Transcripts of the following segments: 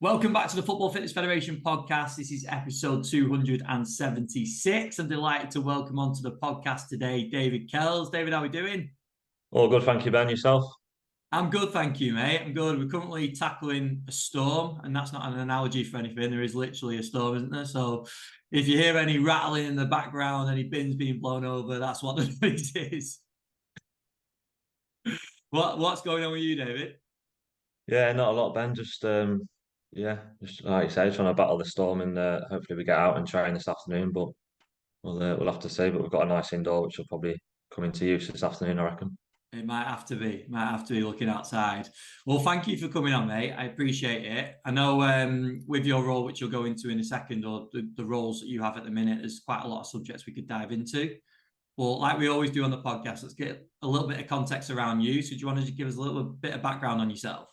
Welcome back to the Football Fitness Federation podcast. This is episode 276. I'm delighted to welcome onto the podcast today David Kells. David, how are we doing? All good, thank you, Ben. Yourself? I'm good, thank you, mate. I'm good. We're currently tackling a storm, and that's not an analogy for anything. There is literally a storm, isn't there? So if you hear any rattling in the background, any bins being blown over, that's what the noise is. What's going on with you, David? Yeah, not a lot, Ben. Just like you say, trying to battle the storm, and hopefully we get out and train this afternoon. But we'll have to see. But we've got a nice indoor, which will probably come into use this afternoon, I reckon. It might have to be. Might have to be looking outside. Well, thank you for coming on, mate. I appreciate it. I know with your role, which you'll go into in a second, or the roles that you have at the minute, there's quite a lot of subjects we could dive into. Well, like we always do on the podcast, let's get a little bit of context around you. So do you want to just give us a little bit of background on yourself?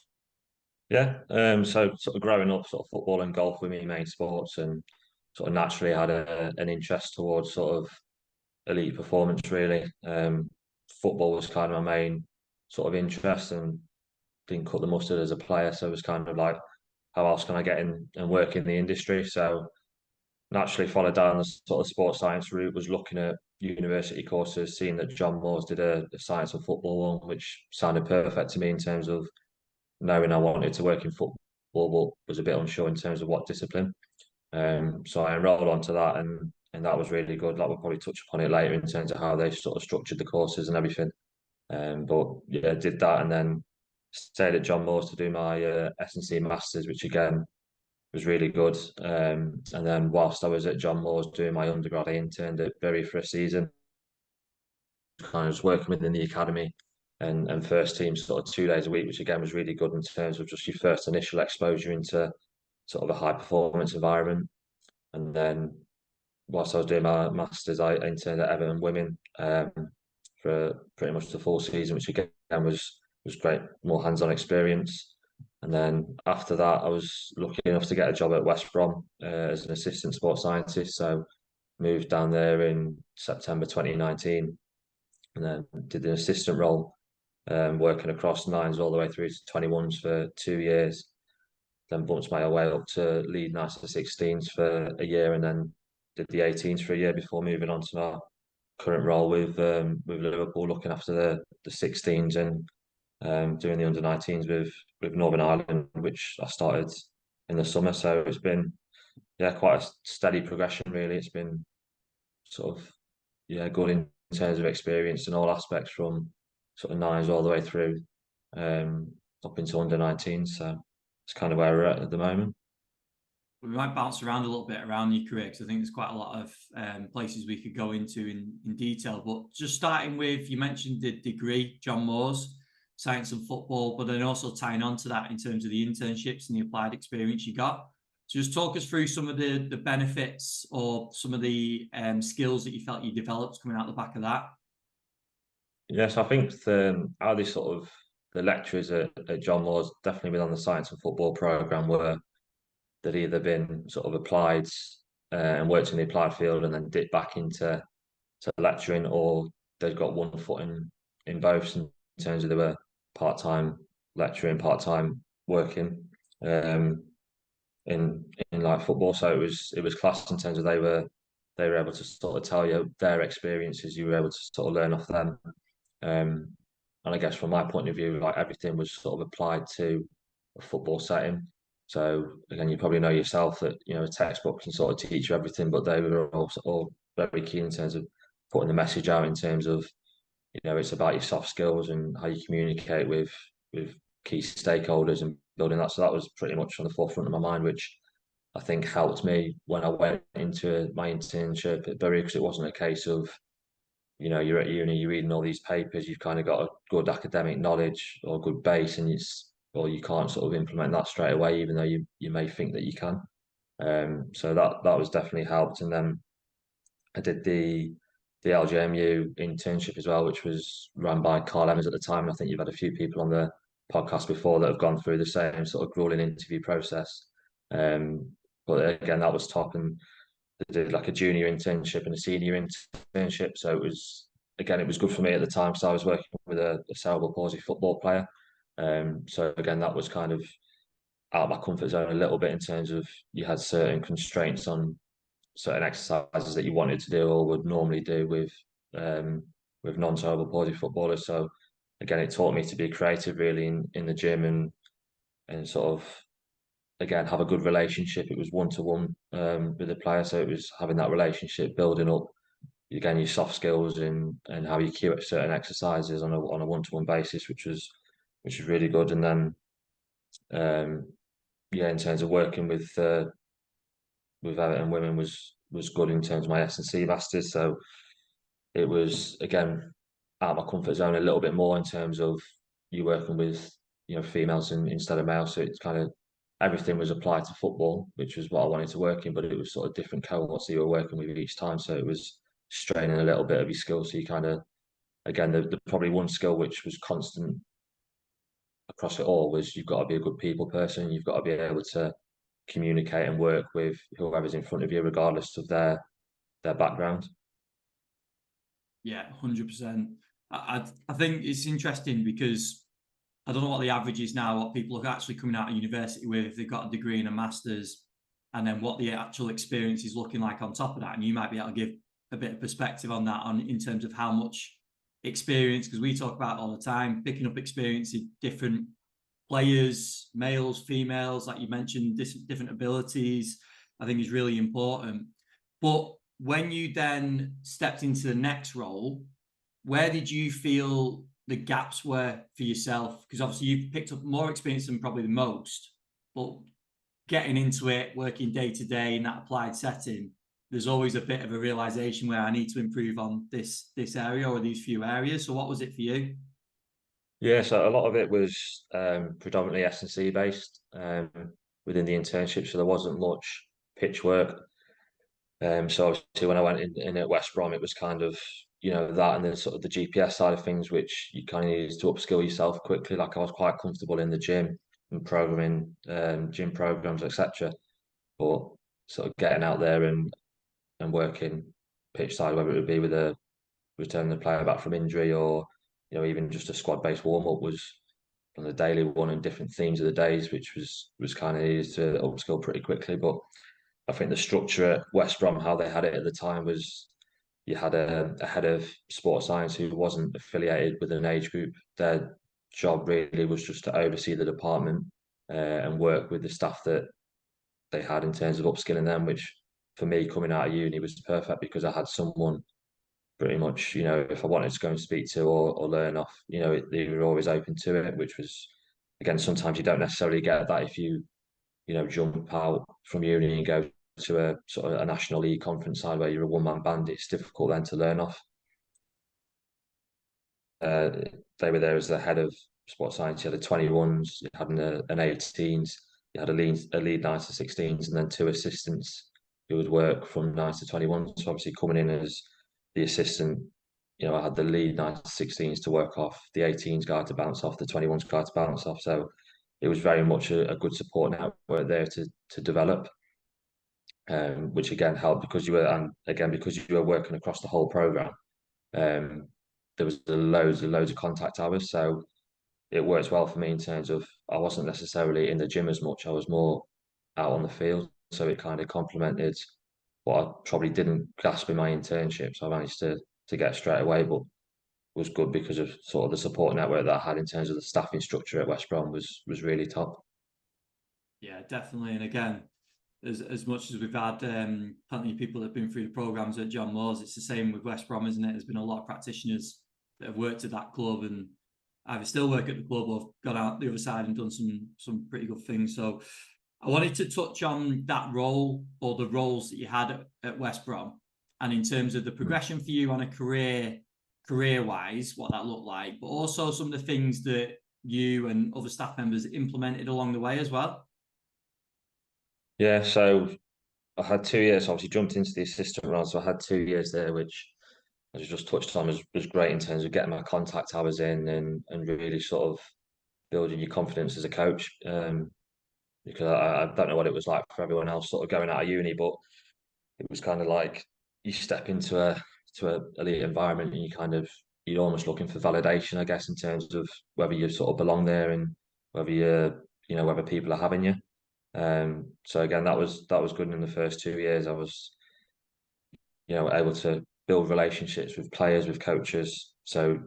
Yeah. So sort of growing up, sort of football and golf were my main sports, and sort of naturally had an interest towards sort of elite performance. Really, football was kind of my main sort of interest, and didn't cut the mustard as a player. So it was kind of like, how else can I get in and work in the industry? So naturally followed down the sort of sports science route, was looking at university courses, seeing that John Moores did a science of football one, which sounded perfect to me in terms of knowing I wanted to work in football, but was a bit unsure in terms of what discipline. So I enrolled onto that, and that was really good. Like we'll probably touch upon it later in terms of how they sort of structured the courses and everything. But yeah, did that and then stayed at John Moores to do my S&C Masters, which again was really good. And then whilst I was at John Moores doing my undergrad, I interned at Bury for a season, kind of just working within the academy and first team sort of 2 days a week, which again was really good in terms of just your first initial exposure into sort of a high performance environment. And then whilst I was doing my masters, I interned at Everton Women for pretty much the full season, which again was great, more hands-on experience. And then after that, I was lucky enough to get a job at West Brom as an assistant sports scientist. So moved down there in September 2019, and then did an assistant role, working across nines all the way through to 21s for 2 years. Then bumped my way up to lead Nicer 16s for a year, and then did the 18s for a year before moving on to my current role with Liverpool, looking after the 16s and doing the under 19s with Northern Ireland, which I started in the summer. So it's been quite a steady progression really. It's been sort of good in terms of experience in all aspects from sort of nines all the way through up into under 19s. So it's kind of where we're at the moment. We might bounce around a little bit around your career because I think there's quite a lot of places we could go into in detail. But just starting with, you mentioned the degree, John Moores, science and football, but then also tying on to that in terms of the internships and the applied experience you got. So just talk us through some of the benefits or some of the skills that you felt you developed coming out the back of that. Yes, I think how they sort of the lecturers at John Moores definitely been on the science and football program where they'd either been sort of applied and worked in the applied field and then dipped back into lecturing, or they've got one foot in both in terms of they were part-time lecturing, part-time working in like football. So it was class in terms of they were able to sort of tell you their experiences, you were able to sort of learn off them. And I guess from my point of view, like everything was sort of applied to a football setting. So again, you probably know yourself that a textbook can sort of teach you everything, but they were also all very keen in terms of putting the message out in terms of it's about your soft skills and how you communicate with key stakeholders and building that. So that was pretty much on the forefront of my mind, which I think helped me when I went into my internship at Bury, because it wasn't a case of you're at uni, you're reading all these papers, you've kind of got a good academic knowledge or a good base, and or you can't sort of implement that straight away, even though you may think that you can. So that was definitely helped. And then I did the LJMU internship as well, which was run by Carl Evans at the time. I think you've had a few people on the podcast before that have gone through the same sort of grueling interview process. But again, that was top, and they did like a junior internship and a senior internship. So it was good for me at the time because I was working with a cerebral palsy football player. So again, that was kind of out of my comfort zone a little bit in terms of you had certain constraints on certain exercises that you wanted to do or would normally do with non-cerebral palsy footballers. So again, it taught me to be creative really in the gym and sort of again have a good relationship. It was one to one with the player, so it was having that relationship, building up again your soft skills and how you cue at certain exercises on a one to one basis, which was really good. And then um, yeah, in terms of working with Everton women was good in terms of my S&C masters. So it was again out of my comfort zone a little bit more in terms of you working with females instead of males. So it's kind of everything was applied to football, which was what I wanted to work in, but it was sort of different cohorts that you were working with each time. So it was straining a little bit of your skills. So you kind of again the probably one skill which was constant across it all was you've got to be a good people person. You've got to be able to communicate and work with whoever's in front of you, regardless of their background. Yeah, 100%. I think it's interesting because I don't know what the average is now, what people are actually coming out of university with, if they've got a degree and a master's, and then what the actual experience is looking like on top of that. And you might be able to give a bit of perspective on that in terms of how much experience, because we talk about all the time, picking up experience in different players, males, females, like you mentioned, different abilities, I think is really important. But when you then stepped into the next role, where did you feel the gaps were for yourself? Because obviously you've picked up more experience than probably the most, but getting into it, working day to day in that applied setting, there's always a bit of a realization where I need to improve on this area or these few areas. So what was it for you? Yeah, so a lot of it was predominantly S&C based within the internship, so there wasn't much pitch work. So obviously when I went in at West Brom, it was kind of that and then sort of the GPS side of things, which you kind of needed to upskill yourself quickly. Like I was quite comfortable in the gym and programming gym programs, etc. But sort of getting out there and working pitch side, whether it would be with a returning the player back from injury or even just a squad based warm up was on the daily one and different themes of the days, which was kind of easy to upskill pretty quickly. But I think the structure at West Brom, how they had it at the time, was you had a head of sports science who wasn't affiliated with an age group. Their job really was just to oversee the department and work with the staff that they had in terms of upskilling them, which for me coming out of uni was perfect because I had someone pretty much, if I wanted to go and speak to or learn off, they were always open to it, which was, again, sometimes you don't necessarily get that if you, jump out from uni and go to a sort of a national league conference side where you're a one-man band. It's difficult then to learn off. Uh, they were there as the head of sports science. You had a 21s, you had an 18s, you had a lead 9 to 16s, and then two assistants who would work from 9 to 21s. So obviously coming in as the assistant, I had the lead 9 to 16s to work off, the 18s guy to bounce off, the 21s guy to bounce off. So it was very much a good support network there to develop, which again helped because because you were working across the whole program. Um, there was loads of contact hours, so it works well for me in terms of I wasn't necessarily in the gym as much. I was more out on the field, so it kind of complemented what I probably didn't grasp in my internship. So I managed to get straight away, but was good because of sort of the support network that I had in terms of the staffing structure at West Brom was really top. Yeah, definitely. And again, as much as we've had plenty of people that have been through the programs at John Moores, it's the same with West Brom, isn't it? There's been a lot of practitioners that have worked at that club and either still work at the club or got out the other side and done some pretty good things. So I wanted to touch on that role or the roles that you had at West Brom, and in terms of the progression for you on a career wise, what that looked like, but also some of the things that you and other staff members implemented along the way as well. Yeah, so I had 2 years. Obviously, jumped into the assistant role, so I had 2 years there, which as you just touched on was great in terms of getting my contact hours in and really sort of building your confidence as a coach. Because I don't know what it was like for everyone else sort of going out of uni, but it was kind of like you step into a elite environment and you're almost looking for validation, I guess, in terms of whether you sort of belong there and whether whether people are having you. So again, that was good. In the first 2 years, I was, able to build relationships with players, with coaches. So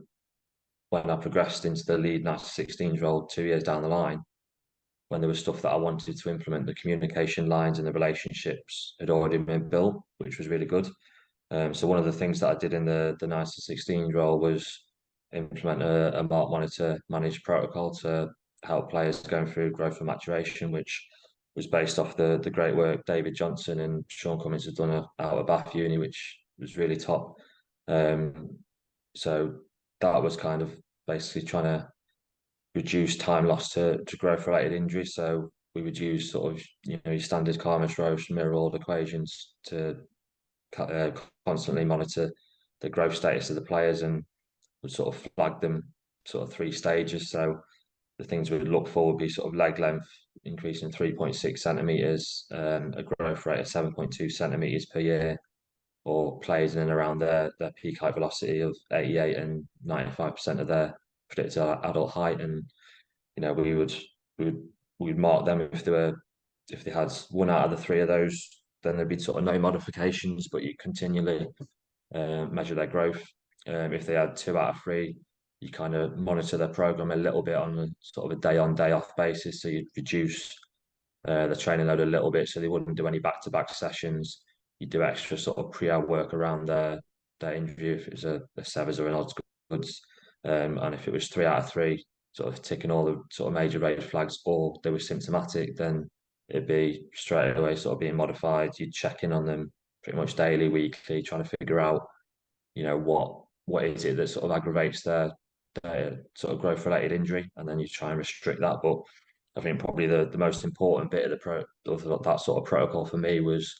when I progressed into the lead 16s role 2 years down the line, when there was stuff that I wanted to implement, the communication lines and the relationships had already been built, which was really good. So one of the things that I did in the 16 role was implement a mark monitor managed protocol to help players going through growth and maturation, which was based off the great work David Johnson and Sean Cummins had done out of Bath Uni, which was really top. So that was kind of basically trying to reduce time lost to growth related injuries. So we would use sort of your standard Karman-Roche mirror order equations to uh, constantly monitor the growth status of the players and would sort of flag them sort of 3 stages. So the things we would look for would be sort of leg length increasing 3.6 centimeters, a growth rate of 7.2 centimeters per year, or players in and around their peak height velocity of 88 and 95% of their predicted adult height. And we would we'd mark them if they had one out of the three of those, then there'd be sort of no modifications, but you continually measure their growth. If they had 2 out of 3, you kind of monitor their program a little bit on a sort of a day on day off basis. So you'd reduce the training load a little bit, so they wouldn't do any back to back sessions. You do extra sort of pre-hour work around their injury if it was a severs or an odds goods, and if it was 3 out of 3, sort of ticking all the sort of major red flags, or they were symptomatic, then it'd be straight away sort of being modified. You'd check in on them pretty much daily, weekly, trying to figure out, what is it that sort of aggravates their sort of growth related injury, and then you try and restrict that. But I think probably the most important bit of that sort of protocol for me was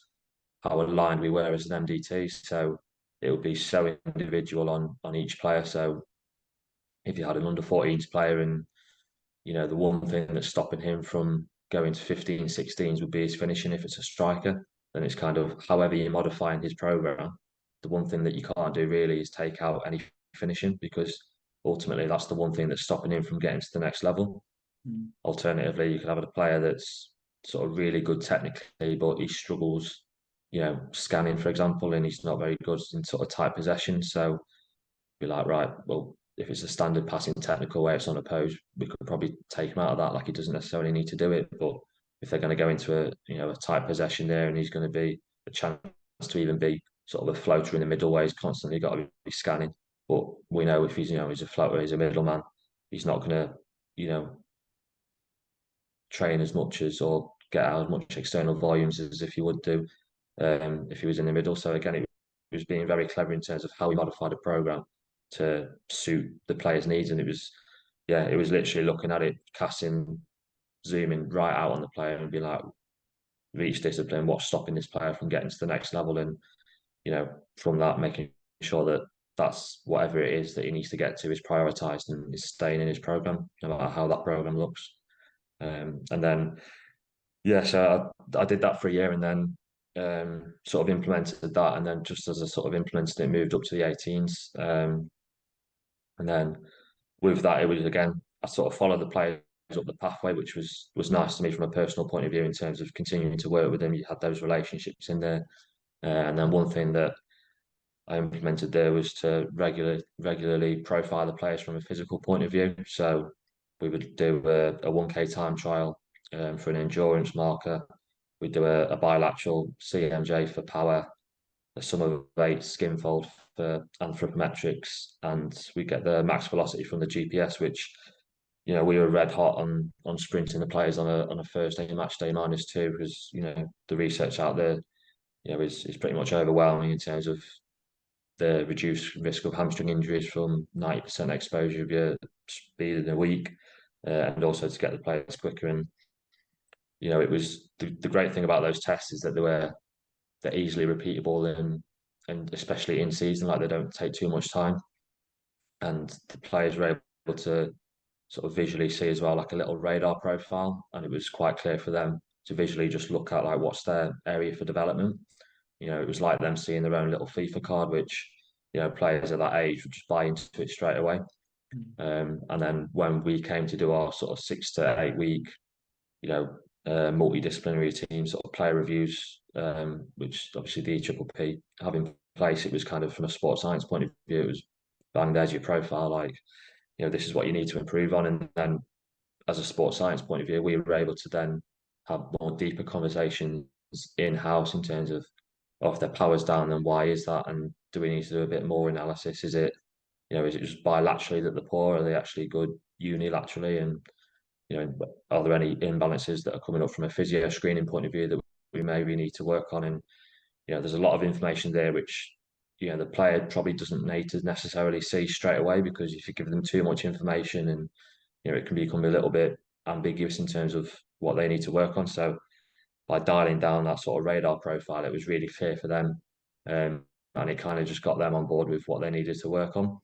how aligned we were as an MDT. So it would be so individual on each player. So if you had an under 14s player and the one thing that's stopping him from going to 15, 16s would be his finishing if it's a striker, then it's kind of however you're modifying his program. The one thing that you can't do really is take out any finishing, because ultimately that's the one thing that's stopping him from getting to the next level. Alternatively, you could have a player that's sort of really good technically, but he struggles, scanning, for example, and he's not very good in sort of tight possession. So be like, right, well, if it's a standard passing technical where it's unopposed, we could probably take him out of that. Like, he doesn't necessarily need to do it. But if they're going to go into a tight possession there, and he's going to be a chance to even be sort of a floater in the middle where he's constantly got to be scanning. But we know if he's a floater, he's a middleman, he's not going to, train as much as or get out as much external volumes as if he would do if he was in the middle. So again, it was being very clever in terms of how we modified the program to suit the player's needs. And it was literally looking at it, casting, zooming right out on the player and be like, with each discipline, what's stopping this player from getting to the next level? And, from that, making sure that that's whatever it is that he needs to get to is prioritized and is staying in his program, no matter how that program looks. And then, so I did that for a year, and then sort of implemented that. And then just as I sort of implemented it, moved up to the 18s. And then with that, it was again, I sort of followed the players up the pathway, which was nice to me from a personal point of view in terms of continuing to work with them. You had those relationships in there. And then one thing that I implemented there was to regularly profile the players from a physical point of view. So we would do a 1K time trial for an endurance marker. We'd do a bilateral CMJ for power, a sum of weight skin fold for anthropometrics, and we get the max velocity from the GPS, which we were red hot on sprinting the players on a Thursday match day -2, because the research out there is pretty much overwhelming in terms of the reduced risk of hamstring injuries from 90% exposure of your speed in a week, and also to get the players quicker. And it was the great thing about those tests is that they're easily repeatable, and especially in season, like they don't take too much time, and the players were able to sort of visually see as well, like a little radar profile, and it was quite clear for them to visually just look at like what's their area for development. It was like them seeing their own little FIFA card, which players at that age would just buy into it straight away. And then when we came to do our sort of 6 to 8 week, multidisciplinary team sort of player reviews, which obviously the EPPP have in place. It was kind of from a sports science point of view, it was bang, there's your profile, like, this is what you need to improve on. And then as a sports science point of view, we were able to then have more deeper conversations in-house in terms of, if their power's down, then why is that? And do we need to do a bit more analysis? Is it just bilaterally that they're poor? Are they actually good unilaterally? And are there any imbalances that are coming up from a physio screening point of view that we maybe need to work on? And there's a lot of information there which the player probably doesn't need to necessarily see straight away, because if you give them too much information, and it can become a little bit ambiguous in terms of what they need to work on. So by dialing down that sort of radar profile, it was really clear for them, and it kind of just got them on board with what they needed to work on.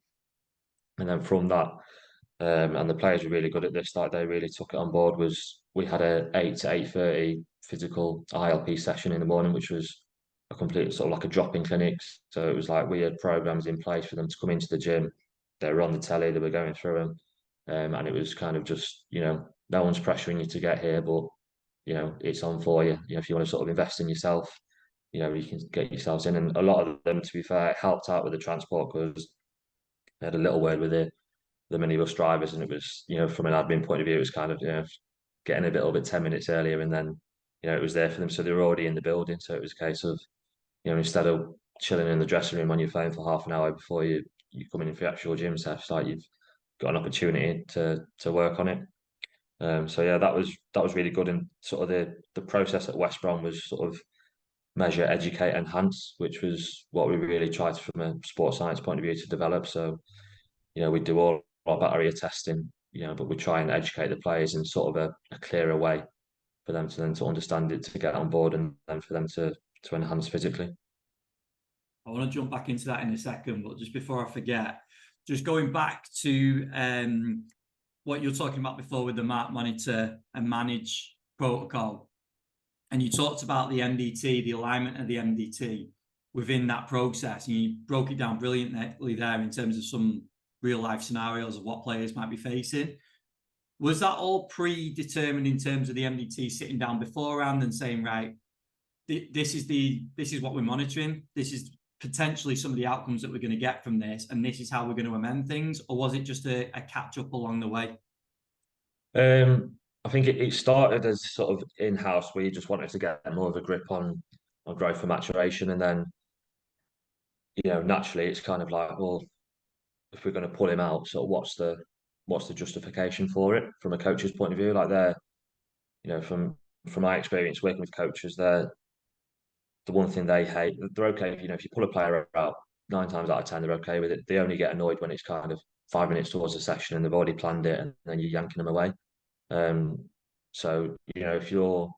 And then from that, and the players were really good at this. Like, they really took it on board. Was we had a 8 to 8:30 physical ILP session in the morning, which was a complete sort of like a drop-in clinic. So it was like we had programs in place for them to come into the gym. They were on the telly. They were going through them, and it was kind of just no one's pressuring you to get here, but it's on for you. If you want to sort of invest in yourself, you can get yourselves in. And a lot of them, to be fair, helped out with the transport, because they had a little word with the minibus drivers, and it was, from an admin point of view, it was kind of, getting a little bit 10 minutes earlier, and then, it was there for them. So they were already in the building. So it was a case of, instead of chilling in the dressing room on your phone for half an hour before you come in for your actual gym session, like, you've got an opportunity to work on it. So yeah, that was really good. And sort of the process at West Brom was sort of measure, educate, enhance, which was what we really tried from a sports science point of view to develop. So we do all our barrier testing, but we try and educate the players in sort of a clearer way for them to then to understand it, to get on board, and then for them to enhance physically. I want to jump back into that in a second, but just before I forget, just going back to what you're talking about before with the mark, monitor, and manage protocol. And you talked about the MDT, the alignment of the MDT within that process. And you broke it down brilliantly there in terms of some real life scenarios of what players might be facing. Was that all predetermined in terms of the MDT sitting down beforehand and saying, right, this is what we're monitoring, this is potentially some of the outcomes that we're going to get from this, and this is how we're going to amend things? Or was it just a catch up along the way? I think it started as sort of in-house, where you just wanted to get more of a grip on growth and maturation. And then, naturally it's kind of like, well, if we're going to pull him out, sort of what's the justification for it from a coach's point of view? Like, they're, from my experience working with coaches, they're the one thing they hate. They're okay if you pull a player out, 9 times out of 10 they're okay with it. They only get annoyed when it's kind of 5 minutes towards the session and they've already planned it, and then you're yanking them away. So if you're,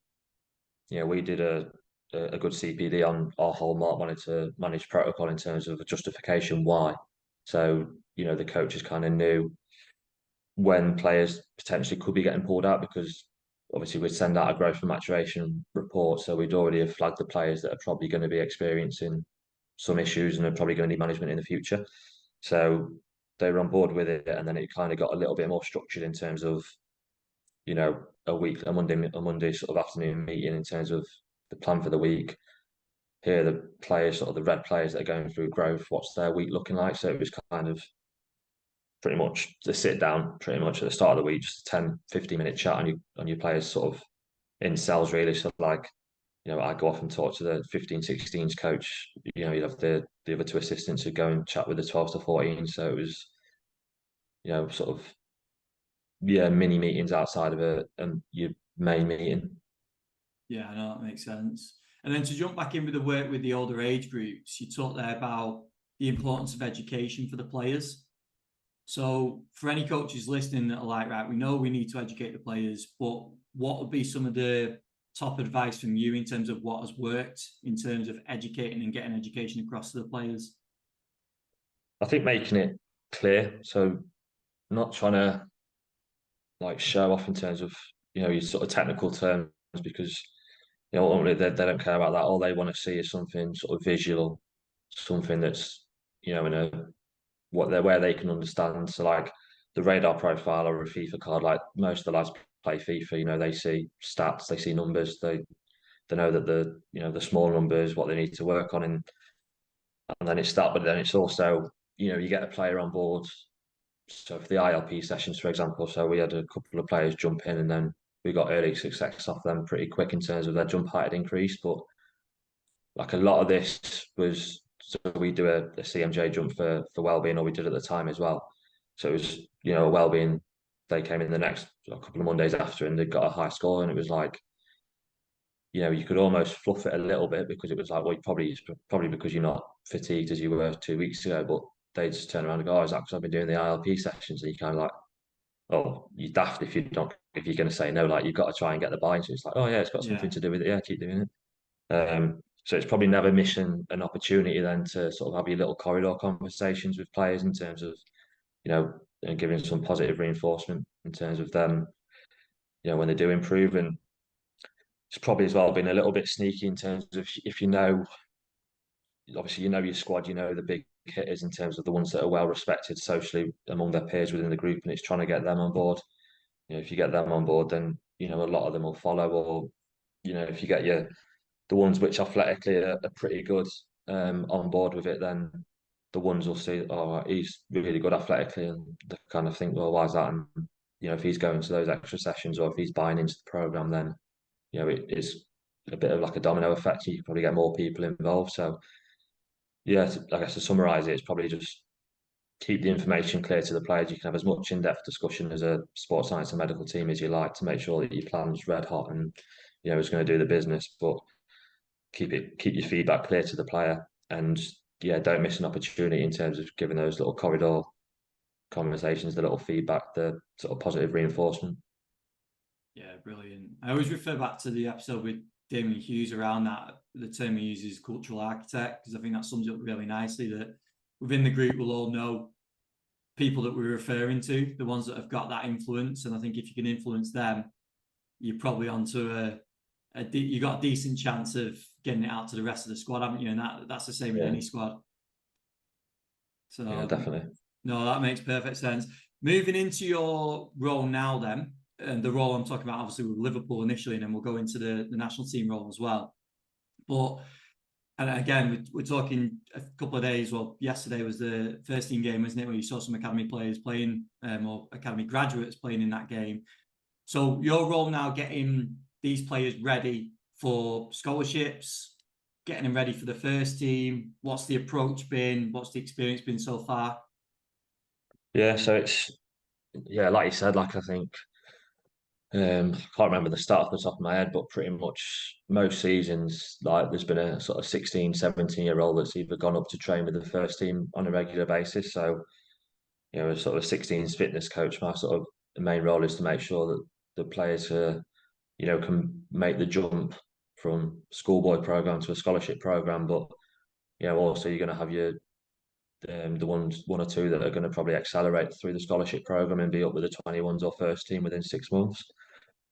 we did a good CPD on our whole mark monitor managed protocol in terms of a justification why. So the coaches kind of knew when players potentially could be getting pulled out, because obviously we'd send out a growth and maturation report. So we'd already have flagged the players that are probably going to be experiencing some issues and are probably going to need management in the future. So they were on board with it, and then it kind of got a little bit more structured in terms of, a Monday sort of afternoon meeting in terms of the plan for the week. Here, the players, sort of the red players that are going through growth, what's their week looking like? So it was kind of pretty much the sit down pretty much at the start of the week, just a 10-15 minute chat on your players sort of in cells, really. So like, I go off and talk to the 15-16s coach. You'd have the other two assistants who go and chat with the 12s to 14. So it was, sort of, yeah, mini meetings outside of your main meeting. Yeah, I know that makes sense. And then to jump back in with the work with the older age groups, you talked there about the importance of education for the players. So for any coaches listening that are like, right, we know we need to educate the players, but what would be some of the top advice from you in terms of what has worked in terms of educating and getting education across to the players? I think making it clear. So not trying to like show off in terms of, your sort of technical terms, because ultimately they don't care about that. All they want to see is something sort of visual, something that's in a where they can understand. So like, the radar profile or a FIFA card. Like most of the lads play FIFA, they see stats, they see numbers, they know that the small numbers, what they need to work on, and then it's that. But then it's also, you get a player on board. So for the ILP sessions, for example, so we had a couple of players jump in, and then we got early success off them pretty quick in terms of their jump height had increased. But like a lot of this was, so we do a CMJ jump for wellbeing, or we did at the time as well. So it was, a wellbeing. They came in the next a couple of Mondays after, and they got a high score, and it was like, you could almost fluff it a little bit because it was like, well, it's probably because you're not fatigued as you were 2 weeks ago, but they just turn around and go, oh, is that because I've been doing the ILP sessions? And you kind of like, oh, you're daft if if you're going to say no, like you've got to try and get the buy-in. So it's like, oh yeah, it's got Yeah. something to do with it. Yeah, keep doing it. So it's probably never missing an opportunity then to sort of have your little corridor conversations with players in terms of, and giving some positive reinforcement in terms of them, when they do improve. And it's probably as well been a little bit sneaky in terms of if obviously your squad, the big hitters in terms of the ones that are well respected socially among their peers within the group, and it's trying to get them on board. If you get them on board, then a lot of them will follow. Or if you get the ones which athletically are pretty good on board with it, then the ones will see, oh, he's really good athletically, and they kind of think, well, why is that? And if he's going to those extra sessions or if he's buying into the program, then it is a bit of like a domino effect. You probably get more people involved. So yeah, I guess to summarise it, it's probably just keep the information clear to the players. You can have as much in-depth discussion as a sports science and medical team as you like to make sure that your plan's red hot and is going to do the business. But keep your feedback clear to the player, and yeah, don't miss an opportunity in terms of giving those little corridor conversations, the little feedback, the sort of positive reinforcement. Yeah, brilliant. I always refer back to the episode with Damien Hughes around that. The term he uses, cultural architect, because I think that sums it up really nicely. That within the group, we'll all know people that we're referring to, the ones that have got that influence. And I think if you can influence them, you're probably onto you got a decent chance of getting it out to the rest of the squad, haven't you? And that's the same in any squad. So yeah, definitely. No, that makes perfect sense. Moving into your role now, then, and the role I'm talking about, obviously with Liverpool initially, and then we'll go into the national team role as well. But and again, we're talking a couple of days. Well, yesterday was the first team game, wasn't it? Where you saw some academy players playing, or academy graduates playing in that game. So your role now, getting these players ready for scholarships, getting them ready for the first team. What's the approach been? What's the experience been so far? Yeah, so it's like you said, like I think I can't remember the start off the top of my head, but pretty much most seasons, like there's been a sort of 16, 17-year-old that's either gone up to train with the first team on a regular basis. So, as sort of a 16s fitness coach, my sort of the main role is to make sure that the players can make the jump from schoolboy program to a scholarship program. But, also you're going to have the one or two that are going to probably accelerate through the scholarship program and be up with the 21s or first team within 6 months.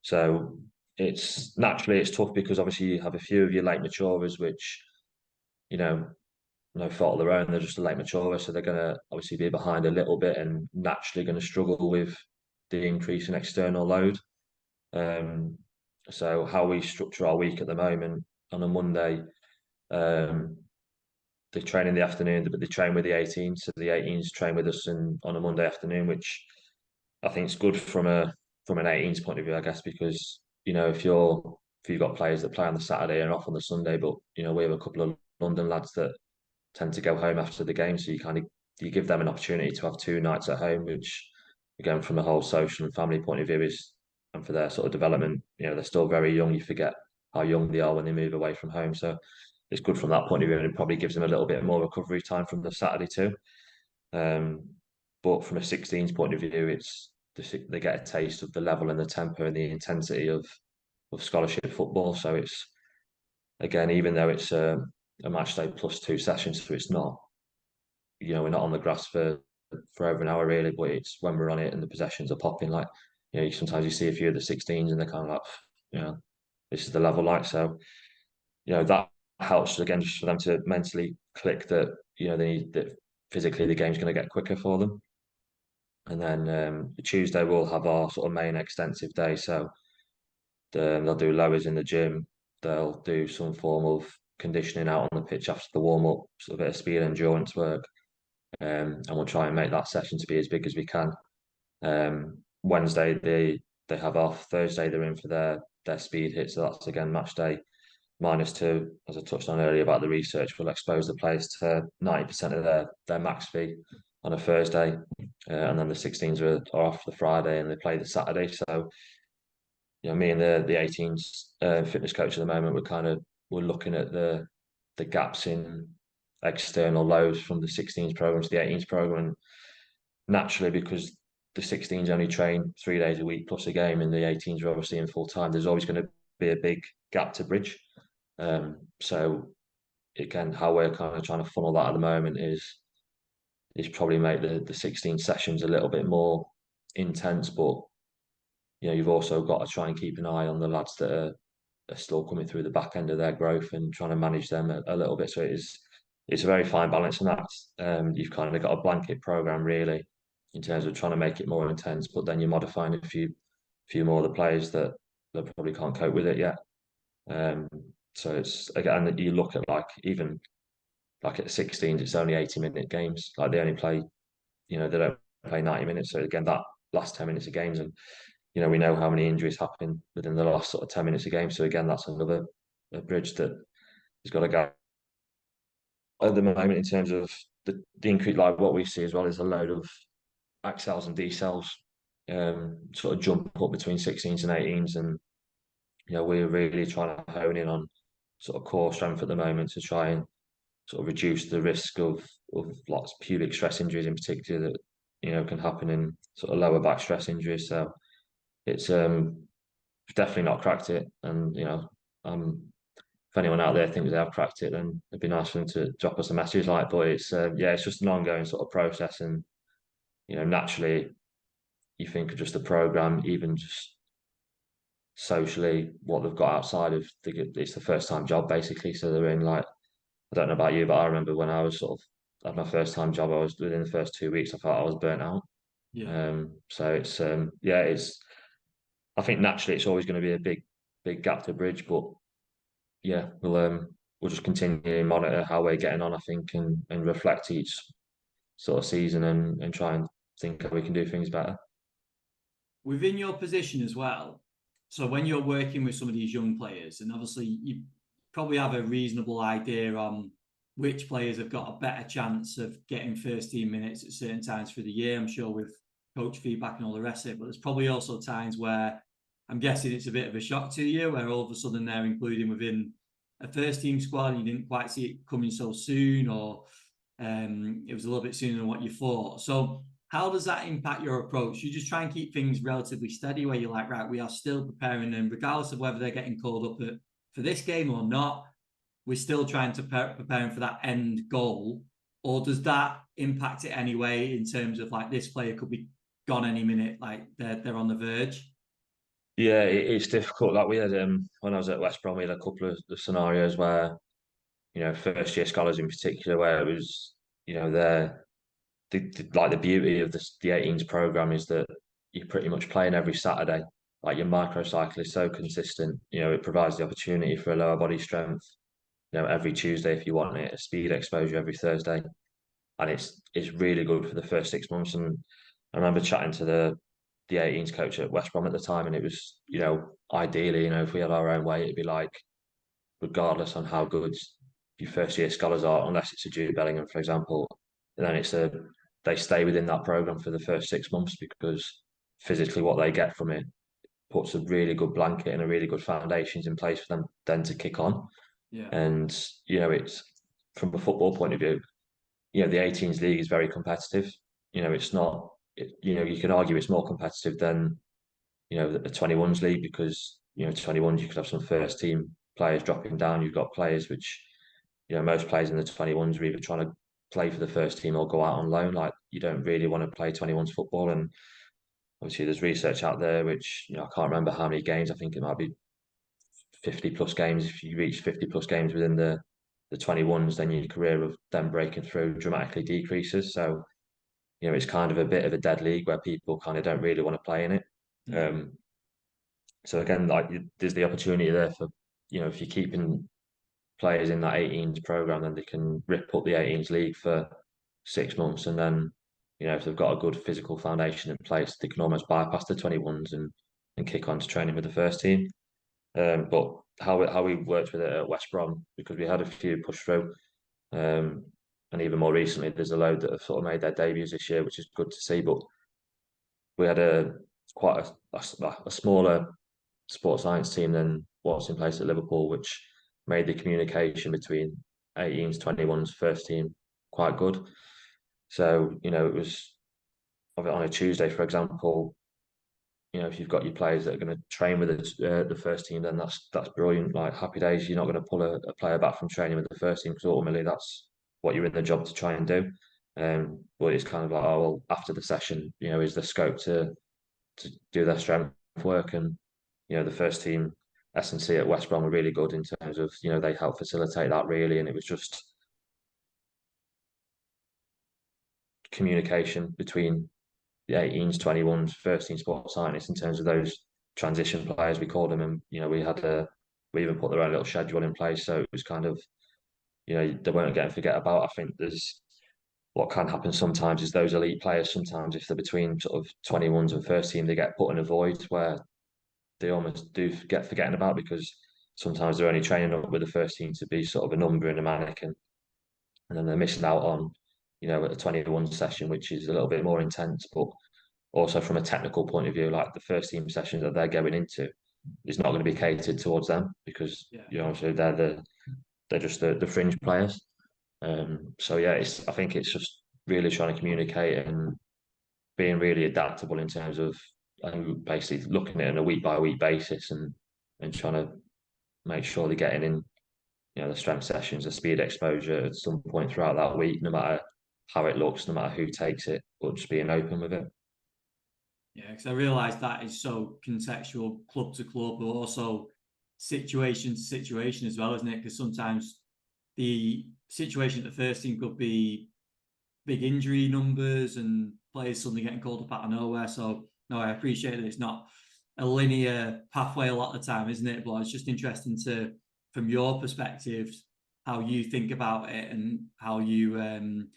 So it's tough because obviously you have a few of your late maturers, which, no fault of their own, they're just a late maturer. So they're going to obviously be behind a little bit and naturally going to struggle with the increase in external load. So how we structure our week at the moment, on a Monday, they train in the afternoon, but they train with the 18s. So the 18s train with us on a Monday afternoon, which I think is good from an 18s point of view, I guess, because if you've got players that play on the Saturday and off on the Sunday, but we have a couple of London lads that tend to go home after the game, so you give them an opportunity to have 2 nights at home, which again from a whole social and family point of view is, and for their sort of development, they're still very young. You forget how young they are when they move away from home, so it's good from that point of view, and it probably gives them a little bit more recovery time from the Saturday too. But from a 16's point of view, they get a taste of the level and the tempo and the intensity of scholarship football. So it's, again, even though it's a match day plus 2 sessions, so it's not, we're not on the grass for over an hour really, but it's when we're on it and the possessions are popping. Like, sometimes you see a few of the 16s and they're kind of like, this is the level like. So, that helps again just for them to mentally click that, they need that physically the game's going to get quicker for them. And then Tuesday we'll have our sort of main extensive day. So they'll do lowers in the gym. They'll do some form of conditioning out on the pitch after the warm up, sort of a bit of speed endurance work. And we'll try and make that session to be as big as we can. Wednesday they have off. Thursday they're in for their speed hit. So that's again match day -2. As I touched on earlier about the research, will expose the players to 90% of their max fee on a Thursday, and then the 16s are off the Friday and they play the Saturday. So me and the 18s fitness coach at the moment, we're looking at the gaps in external lows from the 16s program to the 18s program. And naturally, because the 16s only train 3 days a week plus a game, and the 18s are obviously in full time, there's always going to be a big gap to bridge. So again, how we're kind of trying to funnel that at the moment is probably make the 16 sessions a little bit more intense, but you've also got to try and keep an eye on the lads that are still coming through the back end of their growth and trying to manage them a little bit. So it's a very fine balance, and that's you've kind of got a blanket program really in terms of trying to make it more intense, but then you're modifying a few more of the players that probably can't cope with it yet. So it's again, you look at like even like at 16s, it's only 80-minute games. Like they only play, they don't play 90 minutes. So again, that last 10 minutes of games, and we know how many injuries happen within the last sort of 10 minutes of game. So again, that's another a bridge that has got to go at the moment in terms of the increase. Like what we see as well is a load of accels and decels sort of jump up between 16s and 18s, and we're really trying to hone in on sort of core strength at the moment to try and sort of reduce the risk of lots of pubic stress injuries in particular that can happen in sort of lower back stress injuries. So it's definitely not cracked it, and if anyone out there thinks they have cracked it, then it'd be nice for them to drop us a message. Like, but it's it's just an ongoing sort of process, and naturally you think of just the program, even just socially what they've got outside of it's the first time job basically. So they're in like, I don't know about you, but I remember when I was sort of had my first time job, I was within the first 2 weeks, I felt I was burnt out. Yeah. So it's it's I think naturally it's always going to be a big gap to bridge, but yeah, we'll just continue to monitor how we're getting on, I think, and reflect each sort of season and try and think how we can do things better. Within your position as well, so when you're working with some of these young players, and obviously you probably have a reasonable idea on which players have got a better chance of getting first team minutes at certain times through the year, I'm sure with coach feedback and all the rest of it, but there's probably also times where I'm guessing it's a bit of a shock to you, where all of a sudden they're including within a first team squad and you didn't quite see it coming so soon, or it was a little bit sooner than what you thought. So how does that impact your approach? You just try and keep things relatively steady where you're like, right, we are still preparing them, regardless of whether they're getting called up for this game or not. We're still trying to prepare them for that end goal. Or does that impact it anyway in terms of like this player could be gone any minute, like they're on the verge? Yeah, it's difficult. Like we had when I was at West Brom, we had a couple of scenarios where first year scholars in particular, where it was they're like the beauty of the 18s program is that you're pretty much playing every Saturday. Like your microcycle is so consistent. It provides the opportunity for a lower body strength. Every Tuesday if you want it, a speed exposure every Thursday, and it's really good for the first 6 months. And I remember chatting to the 18s coach at West Brom at the time, and it was ideally if we had our own way, it'd be like regardless on how good your first year scholars are, unless it's a Jude Bellingham, for example, then they stay within that program for the first 6 months because physically what they get from it puts a really good blanket and a really good foundations in place for them then to kick on. Yeah. And it's from a football point of view, the 18s league is very competitive. It's not. You can argue it's more competitive than the 21s league because 21s you could have some first team players dropping down. You've got players which most players in the 21s are either trying to play for the first team or go out on loan. Like you don't really want to play 21s football, and obviously there's research out there which I can't remember how many games. I think it might be 50 plus games. If you reach 50 plus games within the 21s, then your career of them breaking through dramatically decreases. So it's kind of a bit of a dead league where people kind of don't really want to play in it. Mm. Um, so again, like there's the opportunity there for, if you're keeping players in that 18s program, then they can rip up the 18s league for 6 months, and then if they've got a good physical foundation in place, they can almost bypass the 21s and kick on to training with the first team. But how we worked with it at West Brom, because we had a few push through, and even more recently, there's a load that have sort of made their debuts this year, which is good to see. But we had quite a smaller sports science team than what's in place at Liverpool, which made the communication between 18s, 21s, first team quite good. So, it was on a Tuesday, for example, if you've got your players that are going to train with the first team, then that's brilliant. Like happy days, you're not going to pull a player back from training with the first team because ultimately that's what you're in the job to try and do. But it's kind of like, oh well, after the session, is the scope to do their strength work, and the first team S&C at West Brom were really good in terms of they helped facilitate that really, and it was just communication between the 18s, 21s, first team sports scientists in terms of those transition players we called them, and we even put their own little schedule in place, so it was kind of they weren't getting forget about. I think there's what can happen sometimes is those elite players sometimes if they're between sort of 21s and first team they get put in a void where they almost do get forgetting about because sometimes they're only training up with the first team to be sort of a number in a mannequin, and then they're missing out on a 21 session which is a little bit more intense, but also from a technical point of view, like the first team session that they're going into is not going to be catered towards them because so they're just the fringe players. So yeah, I think it's just really trying to communicate and being really adaptable in terms of basically looking at it on a week by week basis and trying to make sure they're getting in the strength sessions, the speed exposure at some point throughout that week, no matter how it looks, no matter who takes it, but just being open with it. Yeah, because I realise that is so contextual, club to club, but also situation to situation as well, isn't it? Because sometimes the situation at the first team could be big injury numbers and players suddenly getting called up out of nowhere. So no, I appreciate that it's not a linear pathway a lot of the time, isn't it? But it's just interesting from your perspective, how you think about it and how you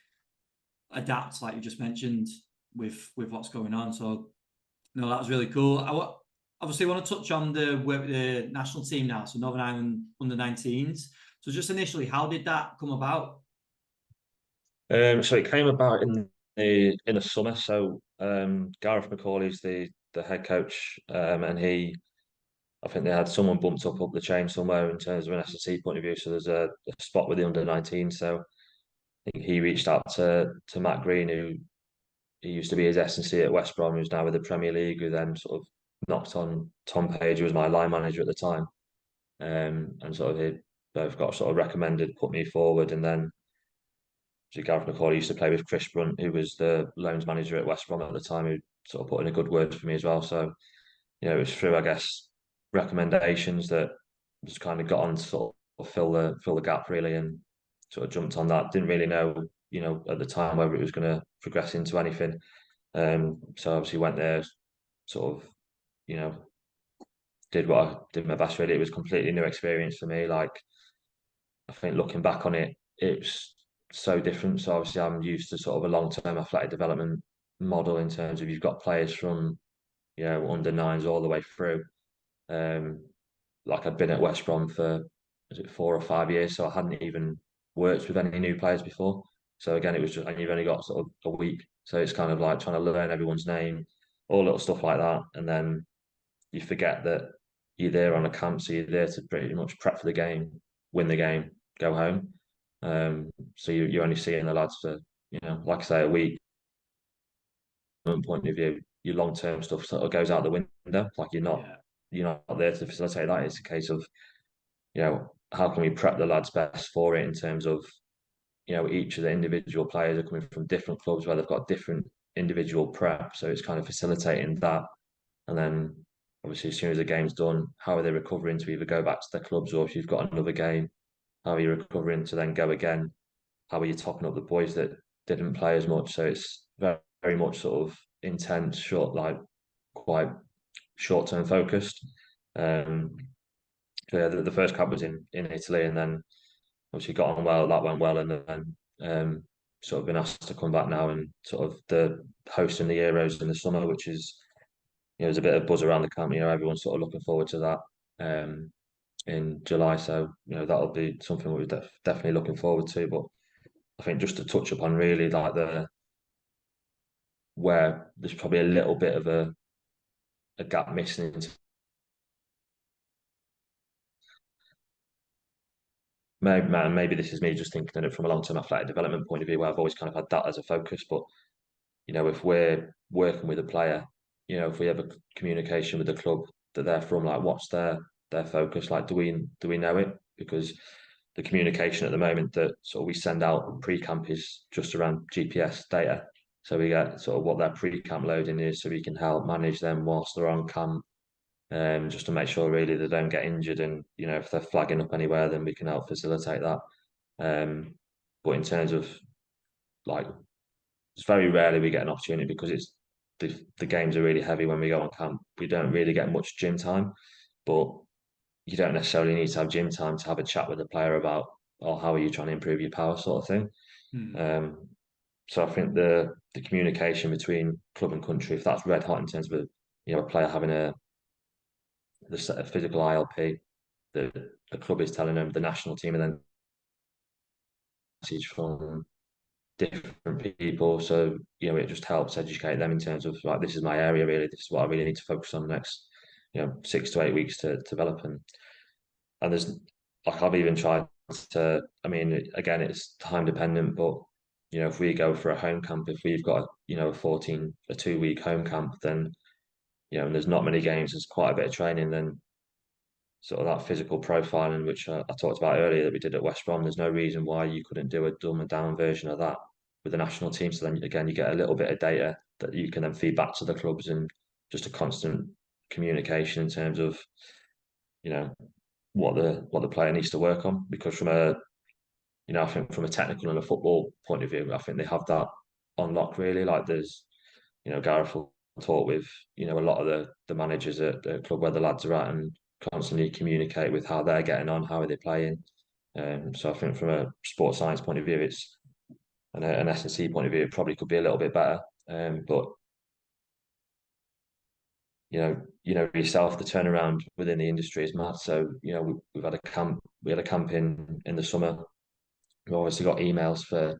adapt, like you just mentioned, with what's going on. So no, that was really cool. Obviously want to touch on the work with the national team now, so Northern Ireland under-19s. So just initially, how did that come about? So it came about in the summer. So Gareth McCauley's the head coach, and I think they had someone bumped up the chain somewhere in terms of an S&C point of view. So there's a spot with the under-19. So I think he reached out to Matt Green, who he used to be his S&C at West Brom, who's now with the Premier League, who then sort of knocked on Tom Page, who was my line manager at the time, and sort of they both got sort of recommended, put me forward, and then. So Gareth McCauley used to play with Chris Brunt, who was the loans manager at West Brom at the time, who sort of put in a good word for me as well. So, it was through, I guess, recommendations that just kind of got on to sort of fill the gap really, and sort of jumped on that. Didn't really know, at the time whether it was going to progress into anything. So obviously went there, sort of, you know, did my best really. It was a completely new experience for me. Like I think looking back on it, it's so different. So obviously, I'm used to sort of a long-term athletic development model in terms of you've got players from under nines all the way through. Um, like I'd been at West Brom for was it 4 or 5 years, so I hadn't even worked with any new players before. So again, it was just and you've only got sort of a week, so it's kind of like trying to learn everyone's name, all little stuff like that, and then you forget that you're there on a camp, so you're there to pretty much prep for the game, win the game, go home. So you're only seeing the lads for, like I say, a week. Point of view, your long term stuff sort of goes out the window. Like Yeah, you're not there to facilitate that. It's a case of, how can we prep the lads best for it in terms of, each of the individual players are coming from different clubs where they've got different individual prep. So it's kind of facilitating that. And then obviously, as soon as the game's done, how are they recovering to either go back to their clubs, or if you've got another game, how are you recovering to then go again? How are you topping up the boys that didn't play as much? So very, very much sort of intense, short, like quite short-term focused. So yeah, the first camp was in Italy, and then obviously got on well. That went well, and then sort of been asked to come back now and sort of the hosting the Euros in the summer, which is there's a bit of buzz around the camp. Everyone's sort of looking forward to that in July. So that'll be something we're definitely looking forward to. But I think just to touch upon really like where there's probably a little bit of a gap missing. Maybe this is me just thinking of it from a long-term athletic development point of view, where I've always kind of had that as a focus. But if we're working with a player, if we have a communication with the club that they're from, like what's their focus? Like, do we know it? Because the communication at the moment that sort of we send out pre-camp is just around GPS data. So we get sort of what their pre-camp loading is, so we can help manage them whilst they're on camp, just to make sure really they don't get injured, and if they're flagging up anywhere, then we can help facilitate that. But in terms of like, it's very rarely we get an opportunity because it's the games are really heavy when we go on camp. We don't really get much gym time, but you don't necessarily need to have gym time to have a chat with the player about, oh, how are you trying to improve your power, sort of thing. So I think the communication between club and country, if that's red hot in terms of a player having a physical ILP, the club is telling them, the national team, and then message from different people. So it just helps educate them in terms of like, this is my area really. This is what I really need to focus on the next 6 to 8 weeks to develop. And there's like, I've even tried to. I mean, again, it's time dependent, but if we go for a home camp, if we've got a 2-week home camp, then and there's not many games, there's quite a bit of training, then sort of that physical profiling, which I talked about earlier that we did at West Brom, there's no reason why you couldn't do a dumbed down version of that with the national team. So then again, you get a little bit of data that you can then feed back to the clubs, and just a constant communication in terms of what the player needs to work on. Because from I think from a technical and a football point of view, I think they have that on lock really. Like there's Gareth will talk with a lot of the managers at the club where the lads are at, and constantly communicate with how they're getting on, how are they playing. So I think from a sports science point of view, it's an S&C point of view, it probably could be a little bit better. But yourself, the turnaround within the industry is mad. So we've had a camp. We had a camp in the summer. We've obviously got emails for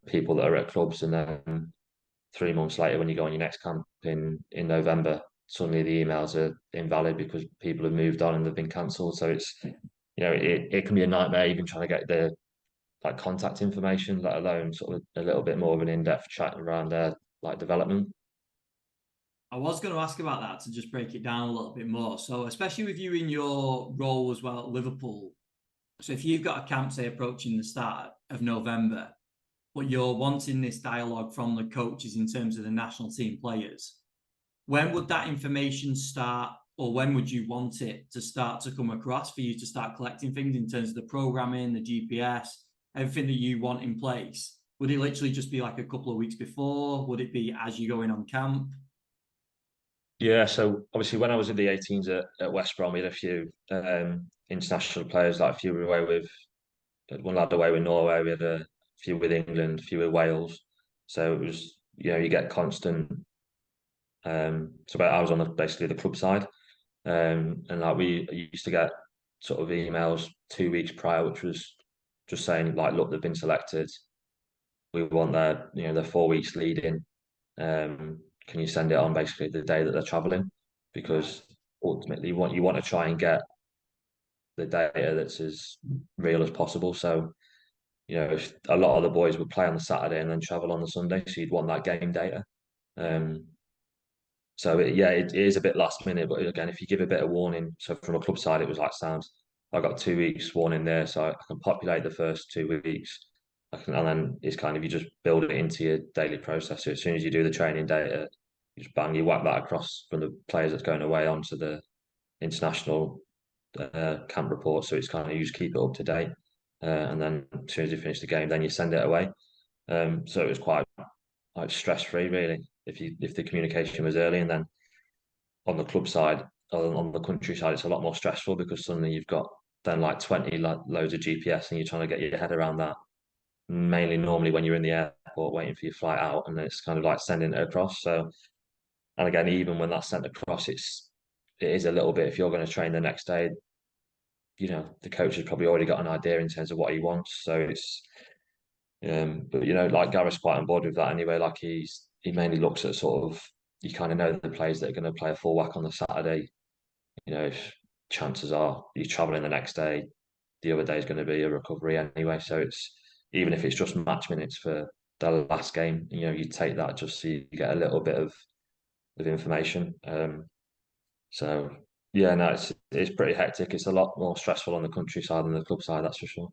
people that are at clubs, and then 3 months later, when you go on your next camp in November, suddenly the emails are invalid because people have moved on and they've been cancelled. So it's it can be a nightmare even trying to get the like contact information, let alone sort of a little bit more of an in-depth chat around their like development. I was going to ask about that to just break it down a little bit more. So, especially with you in your role as well at Liverpool. So, if you've got a camp, say, approaching the start of November, but you're wanting this dialogue from the coaches in terms of the national team players, when would that information start, or when would you want it to start to come across for you to start collecting things in terms of the programming, the GPS, everything that you want in place? Would it literally just be like a couple of weeks before? Would it be as you're going on camp? Yeah, so obviously when I was in the 18s at West Brom, we had a few international players, like a few away with one lad away with Norway, we had a few with England, a few with Wales. So it was, you get constant. So I was on basically the club side, and like we used to get sort of emails 2 weeks prior, which was just saying like, look, they've been selected. We want their 4 weeks leading. Can you send it on basically the day that they're traveling? Because ultimately, you want to try and get the data that's as real as possible. So if a lot of the boys would play on the Saturday and then travel on the Sunday, so you'd want that game data. Um, So it is a bit last minute, but again, if you give a bit of warning, so from a club side, it was like sounds. I got 2 weeks warning there, so I can populate the first 2 weeks. And then it's kind of you just build it into your daily process. So as soon as you do the training data, you just bang, you whack that across from the players that's going away onto the international camp report. So it's kind of you just keep it up to date, and then as soon as you finish the game, then you send it away. So it was quite. like stress free really if the communication was early, and then on the club side, on the country side, it's a lot more stressful because suddenly you've got then like 20 loads of GPS and you're trying to get your head around that. Mainly normally when you're in the airport waiting for your flight out, and then it's kind of like sending it across. So, and again, even when that's sent across, it is a little bit, if you're going to train the next day, the coach has probably already got an idea in terms of what he wants. So but like Gareth's quite on board with that anyway. Like he mainly looks at sort of, you kind of know the players that are going to play a full whack on the Saturday. If chances are you're traveling the next day, the other day is going to be a recovery anyway. So it's, even if it's just match minutes for the last game, you take that just so you get a little bit of information. So yeah, no, it's pretty hectic. It's a lot more stressful on the countryside than the club side, that's for sure.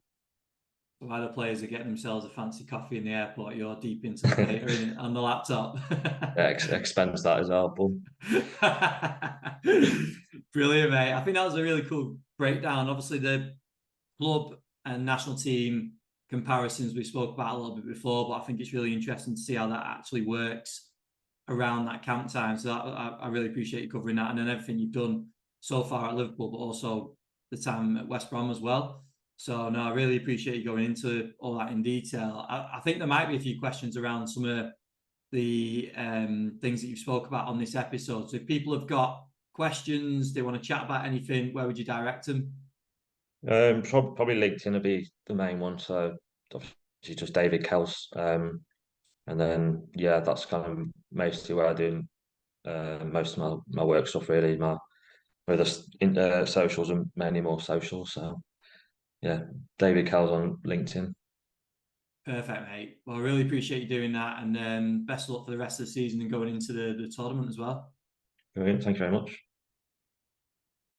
So while the players are getting themselves a fancy coffee in the airport, you're deep into the data on the laptop. Yeah, expense that as well. Boom. Brilliant, mate. I think that was a really cool breakdown. Obviously, the club and national team comparisons we spoke about a little bit before, but I think it's really interesting to see how that actually works around that camp time. So I really appreciate you covering that, and then everything you've done so far at Liverpool, but also the time at West Brom as well. So no, I really appreciate you going into all that in detail. I think there might be a few questions around some of the things that you've spoke about on this episode. So if people have got questions, they want to chat about anything, where would you direct them? Probably LinkedIn would be the main one. So obviously just David Kells. And then yeah, that's kind of mostly where I do most of my work stuff really. My whether socials and mainly more social. So yeah, David Kells on LinkedIn. Perfect, mate. Well, I really appreciate you doing that, and best of luck for the rest of the season and going into the tournament as well. Brilliant. Thank you very much.